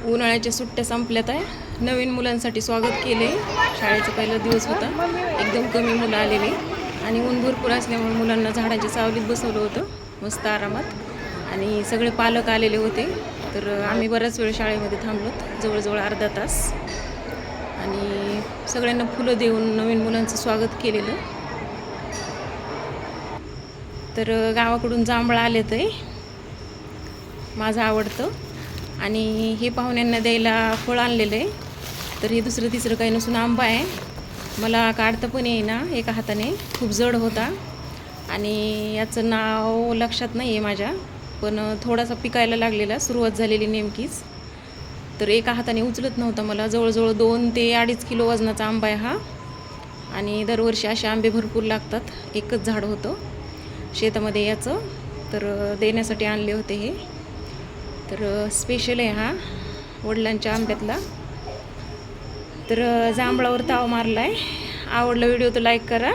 उन्हाळ्याच्या सुट्ट्या संपल्यात आहे. नवीन मुलांसाठी स्वागत केले. शाळेचा पहिला दिवस होता. एकदम कमी मुलं आलेली आणि ऊन भरपूर असल्यामुळे मुलांना झाडाच्या सावलीत बसवलं होतं मस्त आरामात. आणि सगळे पालक आलेले होते. तर आम्ही बराच वेळ शाळेमध्ये थांबलोत, जवळजवळ अर्धा तास. आणि सगळ्यांना फुलं देऊन नवीन मुलांचं स्वागत केलेलं. तर गावाकडून जांभळं आलेत आहे, माझं आवडतं. आणि हे पाहुण्यांना द्यायला फळ आणलेलं आहे. तर हे दुसरं तिसरं काही नसून आंबा आहे. मला काढता पण येईना एका हाताने, खूप जड होता. आणि याचं नाव लक्षात नाही आहे माझ्या, पण थोडासा पिकायला लागलेला, सुरुवात झालेली नेमकीच. तर एका हाताने उचलत नव्हता मला. जवळजवळ 2 ते 2.5 किलो वजनाचा आंबा आहे हा. आणि दरवर्षी असे आंबे भरपूर लागतात. एकच झाड होतं शेतामध्ये याचं, तर देण्यासाठी आणले होते हे. तर स्पेशल आहे हा, वडिलांच्या आंब्यातला. तर जांभळावर ताव मारला आहे. आवडला व्हिडिओ तर लाईक करा.